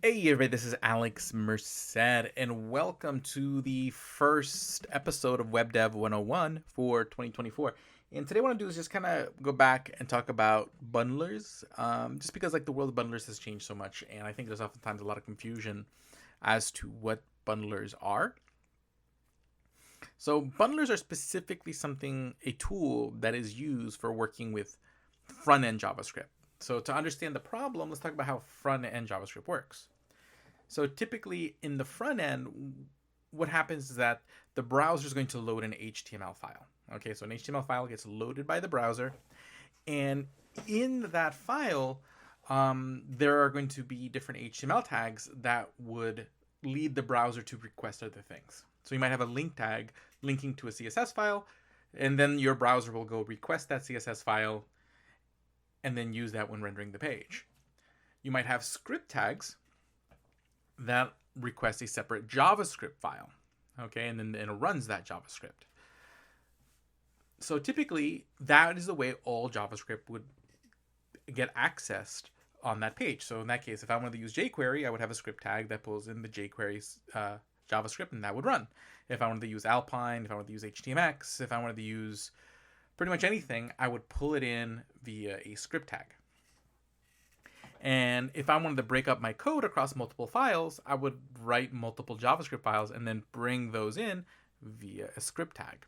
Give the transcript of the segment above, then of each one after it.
Hey everybody, this is Alex Merced, and welcome to the first episode of Web Dev 101 for 2024. And today what I want to do is just kind of go back and talk about bundlers, just because like the world of bundlers has changed so much, and I think there's oftentimes a lot of confusion as to what bundlers are. So bundlers are specifically a tool that is used for working with front-end JavaScript. So to understand the problem, let's talk about how front-end JavaScript works. So typically in the front end, what happens is that the browser is going to load an HTML file. Okay, so an HTML file gets loaded by the browser, and in that file, there are going to be different HTML tags that would lead the browser to request other things. So you might have a link tag linking to a CSS file, and then your browser will go request that CSS file and then use that when rendering the page. You might have script tags that request a separate JavaScript file, okay, and then it runs that JavaScript. So typically, that is the way all JavaScript would get accessed on that page. So in that case, if I wanted to use jQuery, I would have a script tag that pulls in the jQuery JavaScript, and that would run. If I wanted to use Alpine, if I wanted to use HTMX, if I wanted to use pretty much anything, I would pull it in via a script tag. And if I wanted to break up my code across multiple files, I would write multiple JavaScript files and then bring those in via a script tag.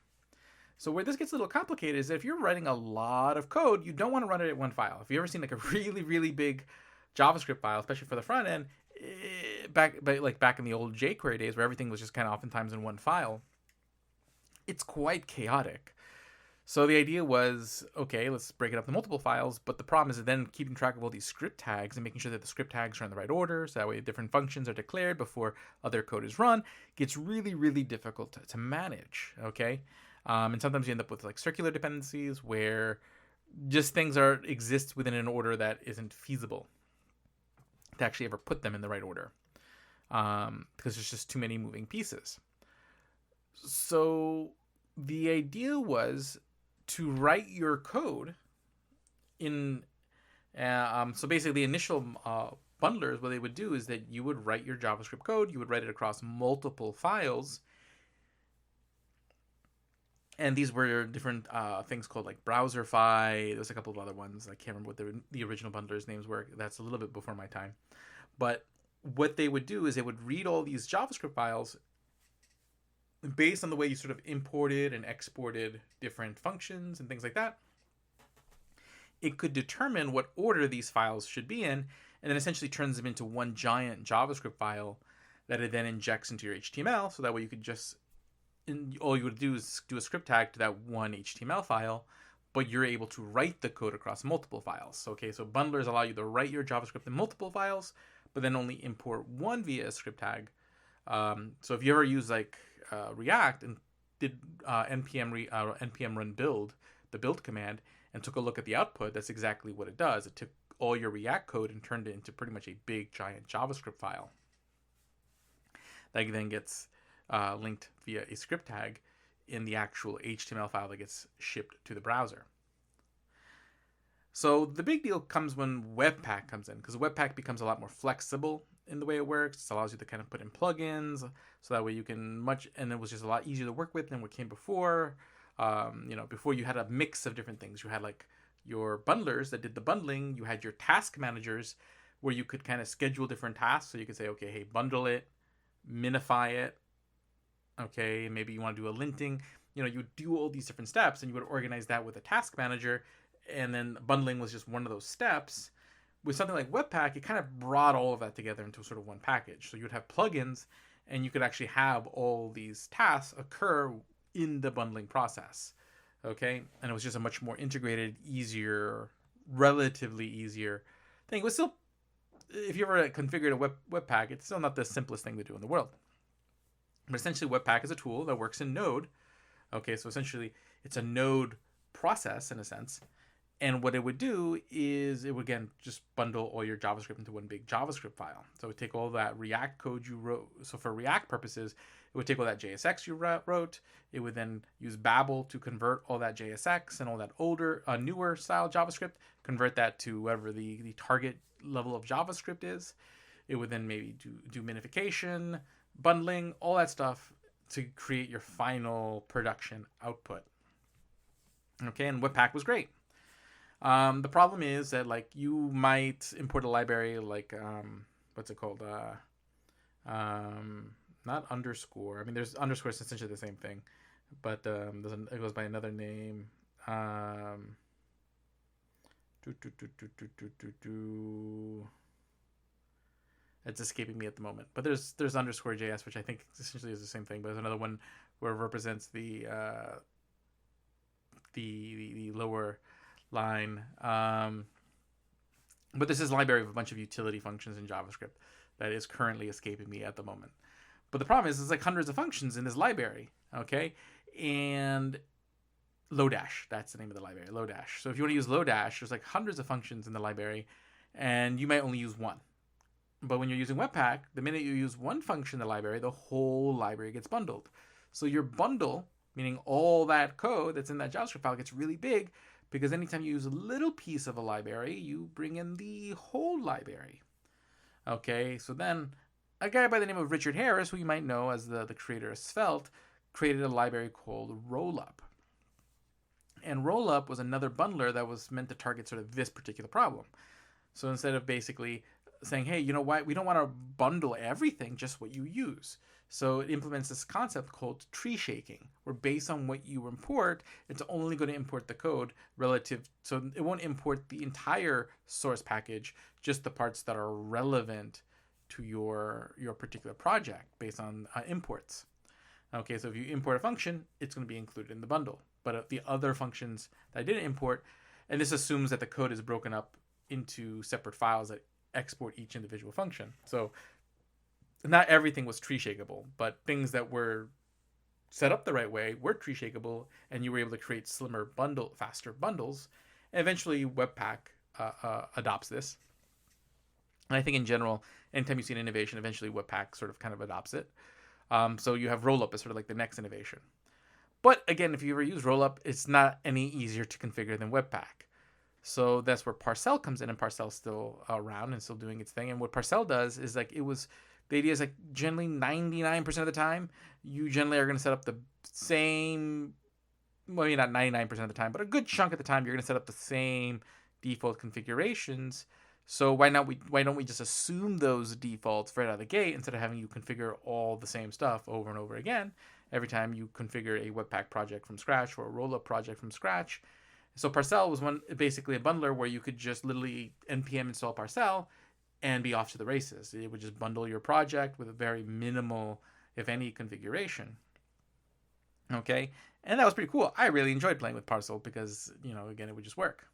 So where this gets a little complicated is that if you're writing a lot of code, you don't want to run it at one file. If you've ever seen like a really, really big JavaScript file, especially for the front end, back in the old jQuery days where everything was just kind of oftentimes in one file, it's quite chaotic. So the idea was, okay, let's break it up to multiple files, but the problem is then keeping track of all these script tags and making sure that the script tags are in the right order, so that way different functions are declared before other code is run, gets really, really difficult to manage, okay? And sometimes you end up with like circular dependencies where just things exist within an order that isn't feasible to actually ever put them in the right order, because there's just too many moving pieces. So the idea was to write your code in so basically the initial bundlers, what they would do is that you would write your JavaScript code, you would write it across multiple files, and these were different things called like Browserify. There's a couple of other ones. I can't remember what the original bundlers names were. That's a little bit before my time. But what they would do is they would read all these JavaScript files based on the way you sort of imported and exported different functions and things like that. It could determine what order these files should be in, and then essentially turns them into one giant JavaScript file that it then injects into your HTML, so that way you could just, all you would do is do a script tag to that one HTML file, but you're able to write the code across multiple files. Okay, so bundlers allow you to write your JavaScript in multiple files, but then only import one via a script tag. So if you ever use like React and did npm run build, the build command, and took a look at the output, that's exactly what it does. It took all your React code and turned it into pretty much a big giant JavaScript file that then gets linked via a script tag in the actual HTML file that gets shipped to the browser. So the big deal comes when Webpack comes in, because Webpack becomes a lot more flexible in the way it works. It allows you to kind of put in plugins, so that way you can and it was just a lot easier to work with than what came before. Before you had a mix of different things. You had like your bundlers that did the bundling. You had your task managers where you could kind of schedule different tasks. So you could say, okay, hey, bundle it, minify it. Okay, maybe you want to do a linting. You would do all these different steps, and you would organize that with a task manager. And then bundling was just one of those steps. With something like Webpack, it kind of brought all of that together into sort of one package. So you would have plugins, and you could actually have all these tasks occur in the bundling process. Okay, and it was just a much more integrated, relatively easier thing. It was still, if you ever configured a Webpack, it's still not the simplest thing to do in the world. But essentially, Webpack is a tool that works in Node. Okay, so essentially, it's a Node process in a sense. And what it would do is it would, again, just bundle all your JavaScript into one big JavaScript file. So it would take all that React code you wrote. So for React purposes, it would take all that JSX you wrote. It would then use Babel to convert all that JSX and all that newer style JavaScript, convert that to whatever the target level of JavaScript is. It would then maybe do minification, bundling, all that stuff to create your final production output. Okay, and Webpack was great. The problem is that like you might import a library like what's it called? Not underscore. I mean, there's underscore is essentially the same thing, but it goes by another name. It's escaping me at the moment. But there's underscore JS, which I think essentially is the same thing, but there's another one where it represents the lower line. But this is a library of a bunch of utility functions in JavaScript that is currently escaping me at the moment. But the problem is there's like hundreds of functions in this library, okay? And Lodash, that's the name of the library, Lodash. So if you want to use Lodash, there's like hundreds of functions in the library, and you might only use one. But when you're using Webpack, the minute you use one function in the library, the whole library gets bundled. So your bundle, meaning all that code that's in that JavaScript file, gets really big, because anytime you use a little piece of a library, you bring in the whole library. Okay, so then a guy by the name of Richard Harris, who you might know as the creator of Svelte, created a library called Rollup. And Rollup was another bundler that was meant to target sort of this particular problem. So instead of basically saying, hey, you know what, we don't want to bundle everything, just what you use. So it implements this concept called tree shaking, where based on what you import, it's only going to import the code relative. So it won't import the entire source package, just the parts that are relevant to your particular project based on imports. Okay, so if you import a function, it's going to be included in the bundle. But the other functions that I didn't import, and this assumes that the code is broken up into separate files that export each individual function. So not everything was tree shakeable, but things that were set up the right way were tree shakeable, and you were able to create slimmer faster bundles. And eventually Webpack adopts this. And I think in general, anytime you see an innovation, eventually Webpack sort of kind of adopts it. So you have Rollup as sort of like the next innovation. But again, if you ever use Rollup, it's not any easier to configure than Webpack. So that's where Parcel comes in, and Parcel's still around and still doing its thing. And what Parcel does is like the idea is like generally 99% of the time, you generally are going to set up the same, well, maybe not 99% of the time, but a good chunk of the time, you're going to set up the same default configurations. So why don't we just assume those defaults right out of the gate instead of having you configure all the same stuff over and over again every time you configure a Webpack project from scratch or a Rollup project from scratch. So Parcel was basically a bundler where you could just literally npm install Parcel and be off to the races. It would just bundle your project with a very minimal, if any, configuration. Okay, and that was pretty cool. I really enjoyed playing with Parcel because, again, it would just work.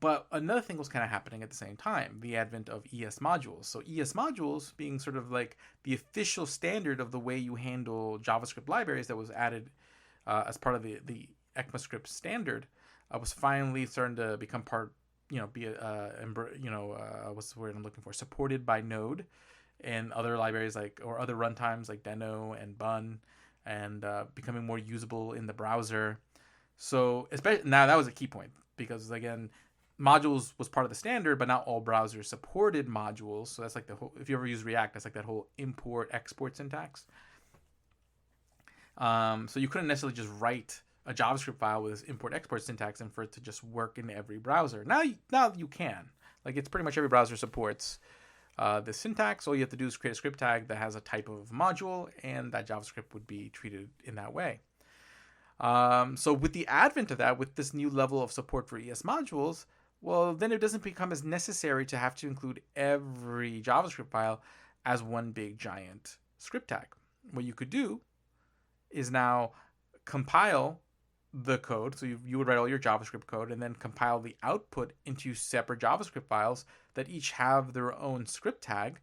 But another thing was kind of happening at the same time, the advent of ES modules. So ES modules being sort of like the official standard of the way you handle JavaScript libraries that was added as part of the ECMAScript standard was finally starting to become part, what's the word I'm looking for? Supported by Node and other libraries or other runtimes like Deno and Bun, and becoming more usable in the browser. So especially now, that was a key point because again, modules was part of the standard, but not all browsers supported modules. So that's like the whole, if you ever use React, that's like that whole import export syntax. So you couldn't necessarily just write a JavaScript file with this import export syntax and for it to just work in every browser. Now you can. Like, it's pretty much every browser supports the syntax. All you have to do is create a script tag that has a type of module, and that JavaScript would be treated in that way. So with the advent of that, with this new level of support for ES modules, well, then it doesn't become as necessary to have to include every JavaScript file as one big giant script tag. What you could do is now compile the code. So you would write all your JavaScript code and then compile the output into separate JavaScript files that each have their own script tag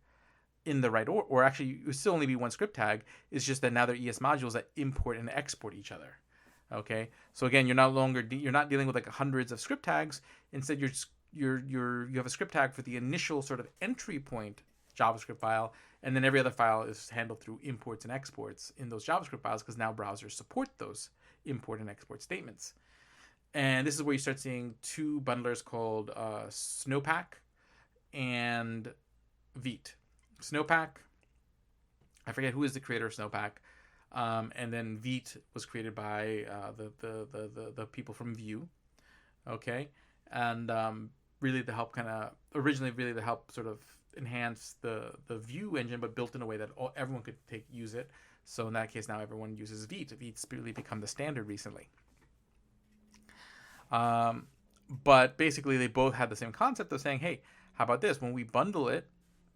in the right order. Or actually, it would still only be one script tag. It's just that now they're ES modules that import and export each other. Okay, so again, you're not dealing with like hundreds of script tags. Instead, you have a script tag for the initial sort of entry point JavaScript file, and then every other file is handled through imports and exports in those JavaScript files because now browsers support those import and export statements. And this is where you start seeing two bundlers called Snowpack and Vite. Snowpack, I forget who is the creator of Snowpack. And then Vite was created by the people from Vue. Okay. And really to help originally to help sort of enhance the Vue engine, but built in a way that everyone could use it. So in that case, now everyone uses Vite. Vite's really become the standard recently. But basically, they both had the same concept of saying, hey, how about this? When we bundle it,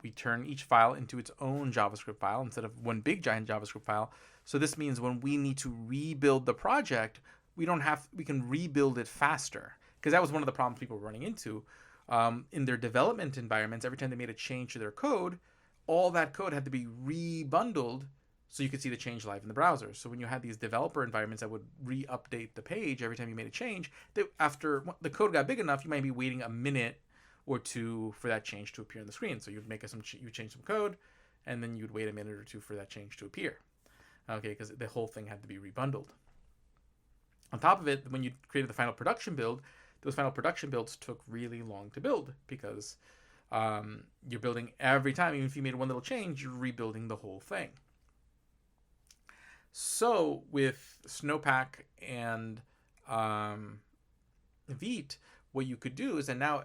we turn each file into its own JavaScript file instead of one big giant JavaScript file. So this means when we need to rebuild the project, we can rebuild it faster. Because that was one of the problems people were running into. In their development environments, every time they made a change to their code, all that code had to be rebundled so you could see the change live in the browser. So when you had these developer environments that would re-update the page every time you made a change, after the code got big enough, you might be waiting a minute or two for that change to appear on the screen. So you'd you change some code, and then you'd wait a minute or two for that change to appear. Okay, because the whole thing had to be rebundled. On top of it, when you created the final production build, those final production builds took really long to build because you're building every time. Even if you made one little change, you're rebuilding the whole thing. So with Snowpack and Vite, what you could do is that now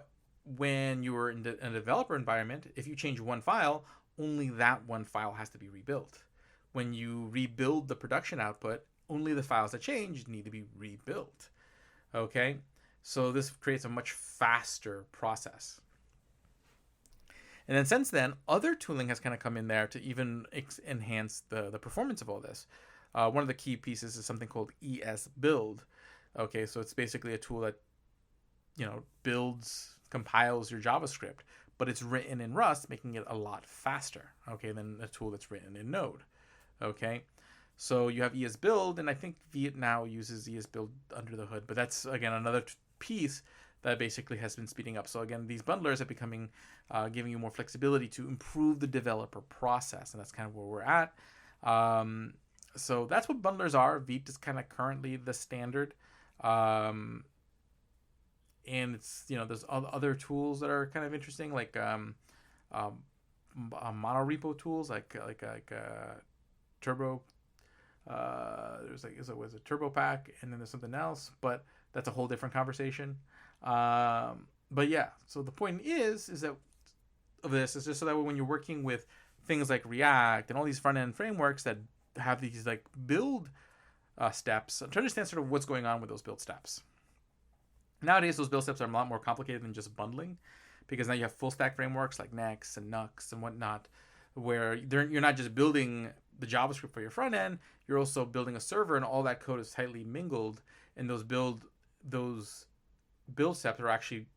when you were in a developer environment, if you change one file, only that one file has to be rebuilt. When you rebuild the production output, only the files that change need to be rebuilt. Okay? So this creates a much faster process. And then since then, other tooling has kind of come in there to even enhance the performance of all this. One of the key pieces is something called ESBuild. Okay, so it's basically a tool that, compiles your JavaScript, but it's written in Rust, making it a lot faster, okay, than a tool that's written in Node. Okay, so you have ESBuild, and I think Vite now uses ESBuild under the hood, but that's, again, another piece that basically has been speeding up. So again, these bundlers are becoming, giving you more flexibility to improve the developer process, and that's kind of where we're at. So that's what bundlers are. Vite is kind of currently the standard. And it's, there's other tools that are kind of interesting, like monorepo tools, like Turbo. There's was a Turbo Pack, and then there's something else, but that's a whole different conversation. But yeah, so the point is that of this is just so that when you're working with things like React and all these front end frameworks that have these like build steps, to understand sort of what's going on with those build steps. Nowadays, those build steps are a lot more complicated than just bundling, because now you have full stack frameworks like Next and Nux and whatnot, where you're not just building the JavaScript for your front end, you're also building a server, and all that code is tightly mingled, and those build steps are actually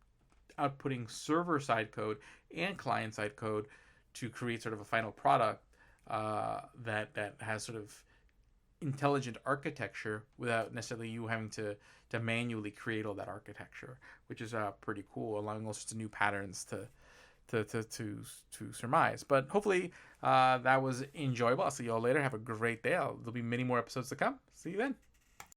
outputting server side code and client side code to create sort of a final product that has sort of intelligent architecture without necessarily you having to manually create all that architecture, which is pretty cool, allowing all sorts of new patterns to surmise. But hopefully that was enjoyable. I'll see you all later. Have a great day. There'll be many more episodes to come. See you then.